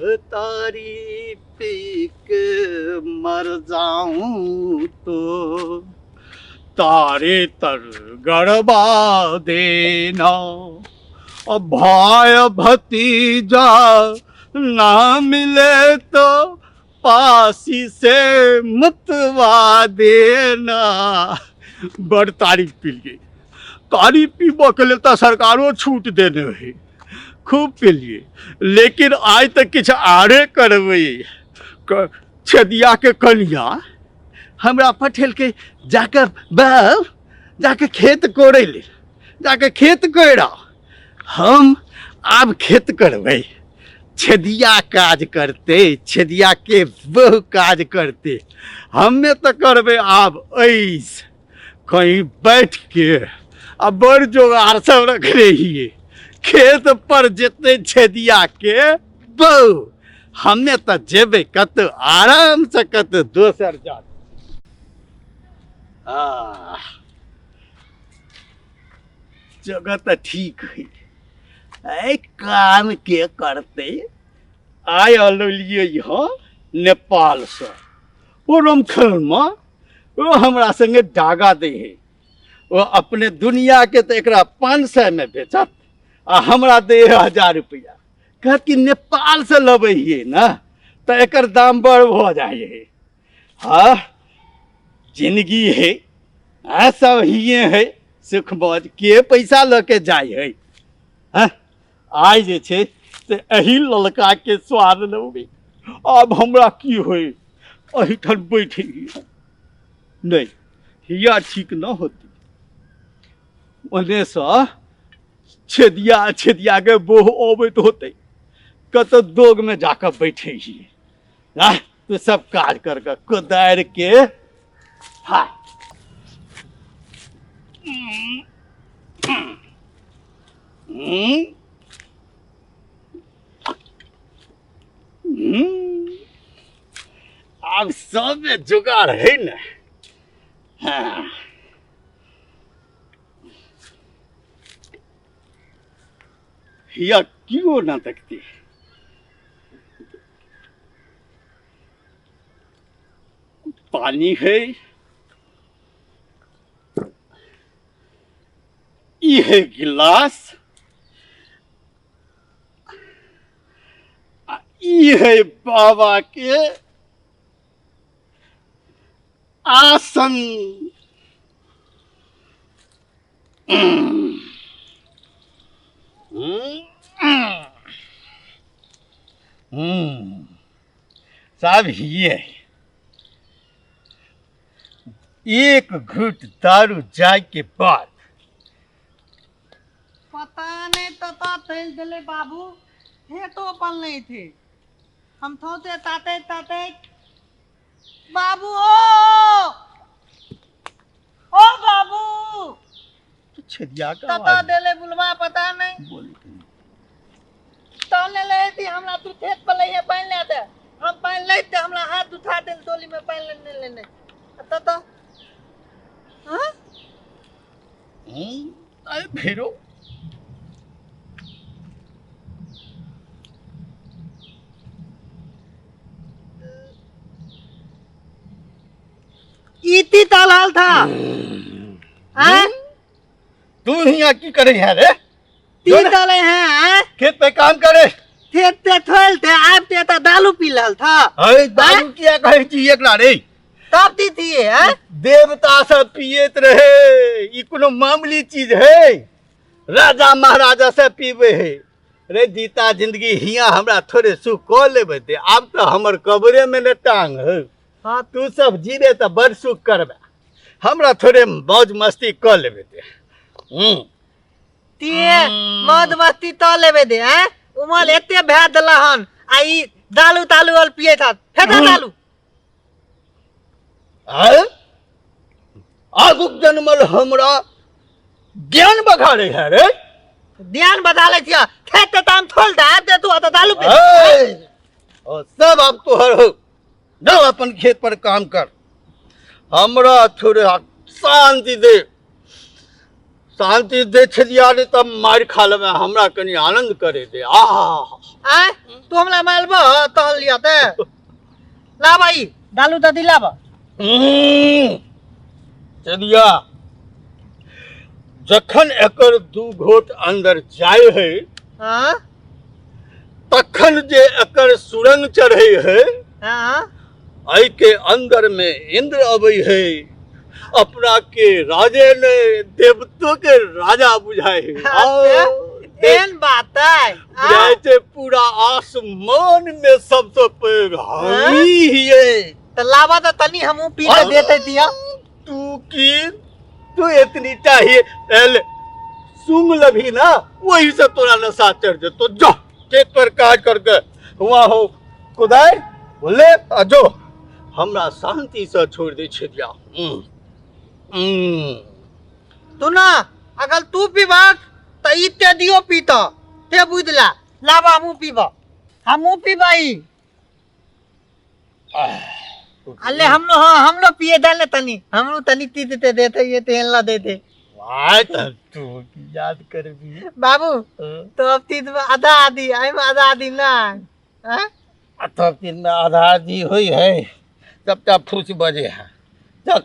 तारी पी के मर जाऊं तो तारे तर गड़बा देना, और भाई भतीजा ना मिले तो पासी से मुतवा देना। बड़ तारीफ पी लिए, तारीफ पीबो के लिए तो सरकारों छूट देने है, खूब पी लिए, लेकिन आज तक किछ आरे करबे। छदिया के कनिया हमरा पठेल के जाकर बाल जाके खेत कोड़े ले, जाके खेत कोड़ा। हम अब खेत करबे, छदिया काज करते, छदिया के बहु काज करते। हमें तो करबे अब ऐस कहीं बैठ के, अब बड़ जोगार सब रख रही, खेत पर जेते छदिया के बहु। हमें तो जेबे कत आराम से कत दोसर जात। जगह तो ठीक है, काम के करते आय लिए यहाँ नेपाल से। वो रमखल में वो हमरा संगे डागा दे है, वो अपने दुनिया के तो एक 500 में बेचत, आ हमरा दे 1000 रुपया। कहत कि नेपाल से लबे हिए ना तो एक दाम बढ़ हो जाए। हाँ जिंदगी है, ऐसा ही है, सुख मौज के पैसा लके जाए है। हाँ आइ जे छे से एही ललका के स्वाद लेबे। अब हमरा की होय, एहिठन बैठे नहीं, हिया ठीक न होती। ओने से छेदिया छेदिया के बोह अबैत होते, कत दोग में जाकर बैठे ही। तो सब काज कर कोदार के हाय। अब सब जुगाड़ है न। हाँ या क्यों ना तकती, पानी है, ये गिलास, ये है बाबा के आसन। सब ये एक घूट दारू जाए के बाद पता नहीं तो तेल दिले बाबू, हे तो अपन नहीं थे। हम थोते ताते ताते बाबू ओ बाबू छदिया का तता देले बुलवा पता नहीं बोली तो ले थी। हमरा तू खेत पर ले पानी ले दे, हम पानी लेते हमरा हाथ उठा दे टोली में पानी लेने लेने तता। हां अरे फेरो इती तालाल था। तू यहाँ की करे है रे? तीन डाले हैं खेत पे काम करे, खेत पे थोल थे, आप ते तो दारू पी लल था। अरे दारू किया कहे चाहिए एकरा रे? तब दी थी है देवता सब पियत रहे, ई कोनो मामूली चीज है? राजा महाराजा से पीबे है रे। जीता जिंदगी हिया हमरा थोड़े सुख को लेबे दे, अब तो हमर कब्रे में न टांग है। हाँ तू सब जीवे तो बड़ सुख करबे, हमरा थोड़े मौज मस्ती क लेबे दे। तिए मौज मस्ती तो लेबे दे हैं। उमल एते भै दलहन आई दालू तालू अल पिए था फेदा दालू। आगुक जन्मल हमरा ज्ञान बखाड़े है रे। ध्यान बता ले थिया खेत ताम थोल दा ते तू तो दालू पे। और सब अब तोहर हो, जाओ अपन खेत पर काम कर, हमरा थोड़े शांति दे। शांति दे छलिया ने तब मार खा लेबे हमरा कनी आनंद करे दे आ तू हमला मारबो तहल लिया ते ला भाई डालू त दिलाब छलिया जखन एकर दू घोट अंदर जाय है हां तखन जे एकर सुरंग चढ़े है हां आई के अंदर में इंद्र अबै है अपना के राजे ने देवतों के राजा बुझाए एन बात है जैसे पूरा आसमान में सबसे पैघ हमी है त लावा त तनी हमू पी के देते दिया तू की तू इतनी चाहिए पहले सुंग लभी ना वही से तोरा नशा चढ़ जा तो जो खेत पर काट करके हुआ हो खुदाई बोले जो हमरा शांति से छोड़ दे छे दिया तू ना अगर तू पीबा त इते दियो पीता ते बुझला लावा हमू पीबाई अल्ले हम लोग पिए डालने तनी हम लोग तनी तीते देते ये तेलना देते वाह तू याद कर भी बाबू तो अब तीत में आधा आधी आई में आधा आधी ना हैं तो तीन में आधा आधी हुई है तब तक फूस बजे है चल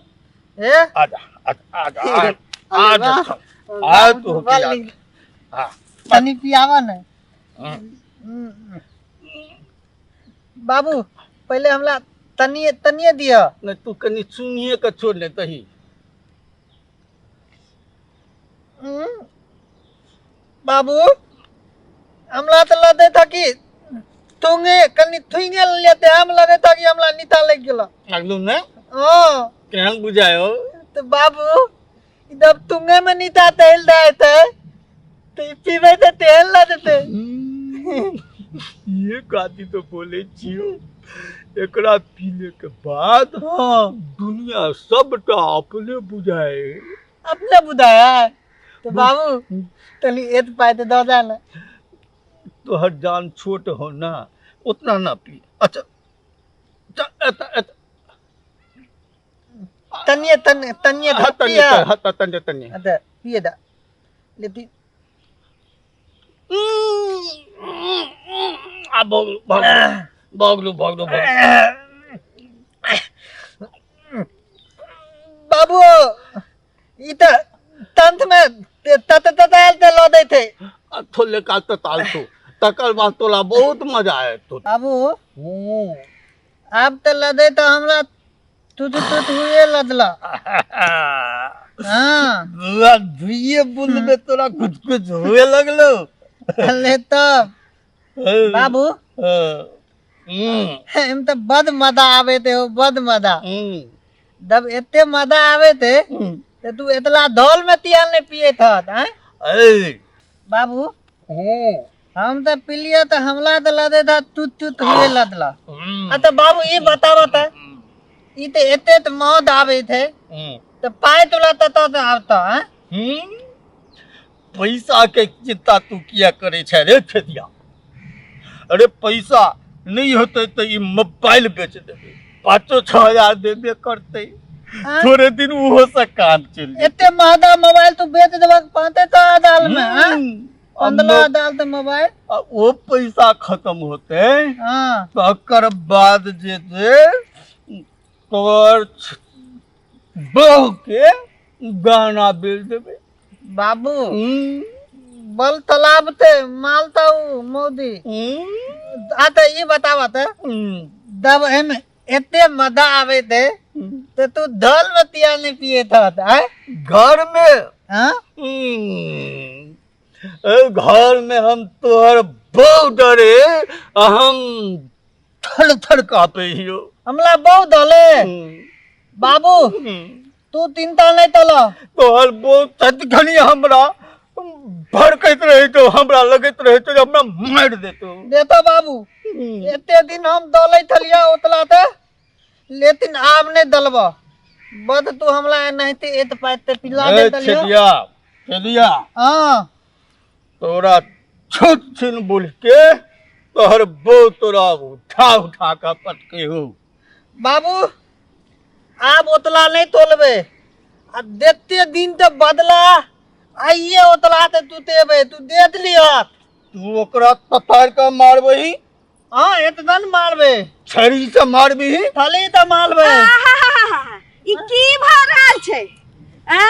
ए आजा आ तू हां तनी पियावा ना बाबू पहले हमला तनिए दिया न तू कनी सुनिए का छोड़ ले तही बाबू हमला तो लगे था कि तुंगे कनी थुंगे लेते हम लगे था कि हमला नीता लग गेला लगलू ने हां केहन बुझायो तो बाबू जब तुंगे में नीता तेल देते तो पीवे तो तेल ला देते ये काती तो बोले छियो एकरा पीने के बाद दुनिया सबटा अपने बुझाए अपने बुझाया तो बाबू तनी एत पाए तो दो जाना तो हर जान छोट हो ना उतना ना पी अच्छा तनिए पिया तनिए अदा पिए दा लेती आ बगलू बाबू ई त तंत में तताल ते लो दे थे थोले का ताल तो तकर बाद तोला बहुत मजा आए तो बाबू अब त लदे तो हमरा तुझ हुए लदला हां धुइए बुल में तोरा कुछ हुए लगलो ले तब बाबू हम तो बद मदा आवे थे बद मदा जब एते मदा आवे थे तो तू इतला धौल में तियाल ने पिए था हैं बाबू हम तो पिलिया तो हमला तो लदे था तुत हुए लदला तो बाबू ये बता ई तो एते तो मौत आवे थे तो पाए तुला तो आवता हैं पैसा के चिंता तू किया करे छे रे खेतिया अरे पैसा नहीं होते तो ये मोबाइल बेच देबे 5-6 हजार देबे करते थोड़े दिन वो से काम चल एते महंगा मोबाइल तू बेच देबा पाते तो दाल में हैं 15 दाल तो मोबाइल वो पैसा खत्म होते हां तकर बाद जे तोर बहू के गाना बेच देबे बाबू बल तालाब थे मालता मोदी आता ये बतावा था जब हम एते मजा आवे थे तो तू धल में तिया नहीं पिए था घर में घर में हम तोहर बहुत डरे हम थर कापे हियो हमला बहुत डले बाबू तू चिंता नहीं तला तोहर बहुत सचखनी हमरा भड़कत रहे तो हमरा लगत रहे तो हमरा मार देतो देता बाबू एते दिन हम दले थलिया उतला थे लेकिन आब नहीं दलबा बद तू हमला नहीं ते एत पाते पिला दे दलिया चलिया हां तोरा छुट छिन बोल के तोहर बो तोरा उठा का पटके हो बाबू आप उतला नहीं तोलबे आ देते दिन तो बदला आइए उतला ते तू देबे तू दे दिलियो तू ओकरा ततार का मारबही हां एतदन मारबे छड़ी से मारबही थाली त मारबे ई की भ रहल छै आ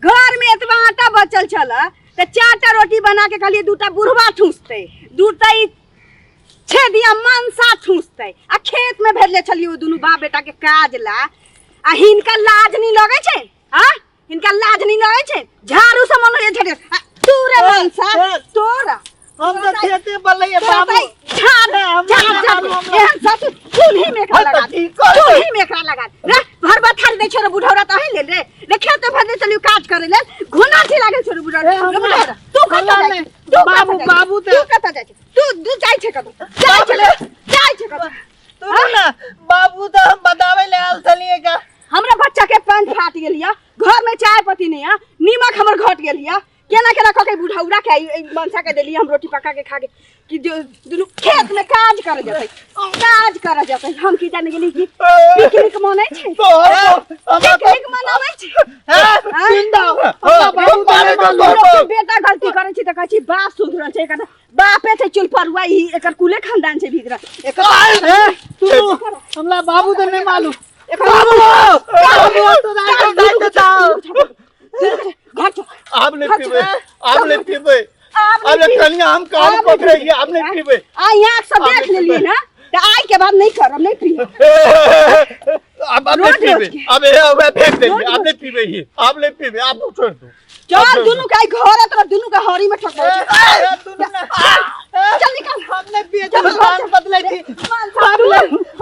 घर में एतबा आटा बचल छल त चारटा रोटी बना के कहलिए दूटा बुढ़वा ठूसते दूटा ई छेदिया मनसा ठूसते आ खेत में भेजले छलिए ओ दुनु बाप बेटा के काज ला आ हिनका लाज नहीं लगे छै हां हिनका लाज नहीं लगे छै झाड़ू से मन होय छे तू रे मनसा तोरा हम तो खेते बलैया बाबू एहन सब चूल्ही में एकरा लगा चूल्ही में एकरा लगा रे घर बथार दे छोरे बुढ़ौरा त है ले रे खेत भर दे चलियो काज करे ले घुना थी लागे छोरे बुढ़ौरा तू कत जाय बाबू तू कत जाय तू जाय छे कत जाय छे कत तू ना बाबू तो हम बतावे ले आल छलिए का हमरा बच्चा के पैंट फाट गेलिया घर में चाय पत्ती नहीं है नीमक हमर घट गेलिया केना केना क के बुढ़ौरा के मनसा के देली हम रोटी पका के खा के कि दुनु खेत में काज करे जतै हम की जाने गेली कि पिकनिक मनाई छै पिकनिक मनाबै छै जिंदा बाबू बेटा गलती करे छै त कहै छी बाप सुधरल छै एकर बापे छै चुल पर हुआ ई एकर कुले खानदान छै भीतर एकर तू हमरा बाबू तो नहीं मालूम आपने पीबे आपने कनिया हम काम कर रही है आपने पीबे आ यहां सब देख लेलिए ना त आज के बाद नहीं करब नहीं पी अब आपने पीबे अब ये फेंक देंगे आपने पीबे ही आपने पीबे आप छोड़ दो चल दुनु का घर है तरफ दुनु का हरी में ठोक चल निकल हमने पिए जब मान बदले थी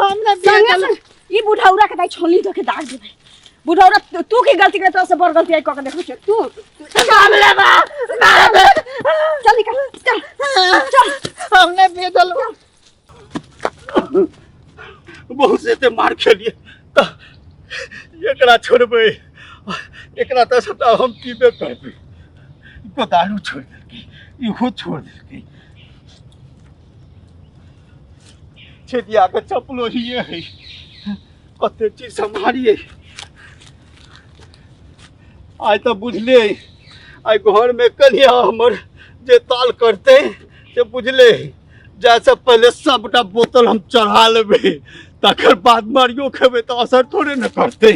हमने पिए ई बुढ़ौरा के दाई छोली दे के दाग देबे बुढ़ौरा तू की गलती करे तो से बड़ गलती आई क के देखो तू सामने बा चल निकल चल हमने पिए चल बहुत से ते मार खेलिए त एकरा छोड़बे एकरा त सबटा हम पीबे करबे को दारू छोड़ दे इहो छोड़ दे छेदिया के चपलो हिए है कते चीज संभालिए आज तो बुझले आई घर में कनिया हमर जे ताल करते से बुझले जैसे पहले सबटा बोतल हम चढ़ा लेबे तकर बाद मारियो खेबे तो असर थोड़े न करते।